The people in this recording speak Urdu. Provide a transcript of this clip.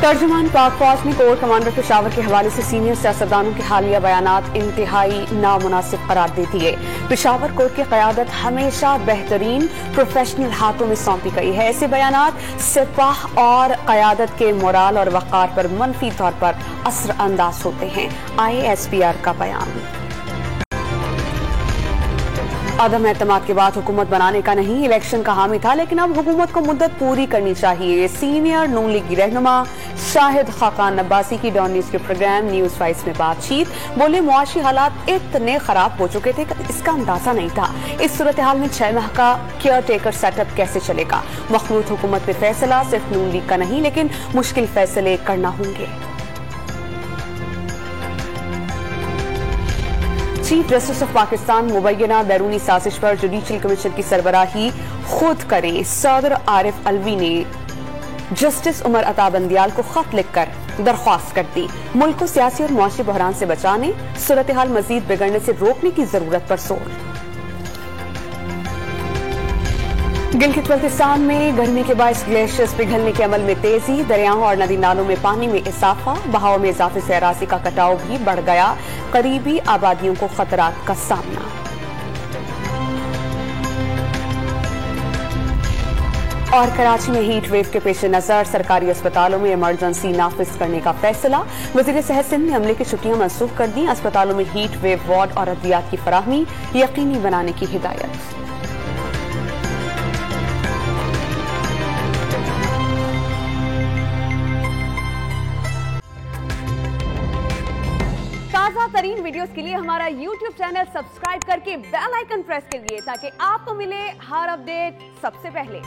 ترجمان پاک فوج نے کور کمانڈر پشاور کے حوالے سے سینئر سیاستدانوں کے حالیہ بیانات انتہائی نامناسب قرار دے دیے۔ پشاور کور کی قیادت ہمیشہ بہترین پروفیشنل ہاتھوں میں سونپی گئی ہے۔ ایسے بیانات سپاہ اور قیادت کے مورال اور وقار پر منفی طور پر اثر انداز ہوتے ہیں۔ ISPR کا بیان۔ عدم اعتماد کے بعد حکومت بنانے کا نہیں، الیکشن کا حامی تھا، لیکن اب حکومت کو مدت پوری کرنی چاہیے۔ سینئر نون لیگی رہنما شاہد خاقان عباسی کی ڈان نیوز کے پروگرام نیوز وائس میں بات چیت۔ بولے معاشی حالات اتنے خراب ہو چکے تھے کہ اس کا اندازہ نہیں تھا۔ اس صورتحال میں 6 ماہ کا کیئر ٹیکر سیٹ اپ کیسے چلے گا؟ مخلوط حکومت پہ فیصلہ صرف نون لیگ کا نہیں، لیکن مشکل فیصلے کرنا ہوں گے۔ چیف جسٹس آف پاکستان مبینہ بیرونی سازش پر جوڈیشل کمیشن کی سربراہی خود کریں۔ صدر عارف علوی نے جسٹس عمر عطا بندیال کو خط لکھ کر درخواست کر دی۔ ملک کو سیاسی اور معاشی بحران سے بچانے، صورتحال مزید بگڑنے سے روکنے کی ضرورت پر زور۔ گلگت بلتستان میں گرمی کے باعث گلیشیئرز پگھلنے کے عمل میں تیزی، دریاؤں اور ندی نالوں میں پانی میں اضافہ، بہاؤ میں اضافے سے اراضی کا کٹاؤ بھی بڑھ گیا، قریبی آبادیوں کو خطرات کا سامنا۔ اور کراچی میں ہیٹ ویو کے پیش نظر سرکاری اسپتالوں میں ایمرجنسی نافذ کرنے کا فیصلہ، وزیر صحت سندھ نے عملے کی چھٹیاں منسوخ کر دیں، اسپتالوں میں ہیٹ ویو وارڈ اور ادویات کی فراہمی یقینی بنانے کی ہدایت۔ تازہ ترین ویڈیوز کے لیے ہمارا YouTube چینل سبسکرائب کر کے بیل آئیکن پریس کریے تاکہ آپ کو ملے ہر اپڈیٹ سب سے پہلے۔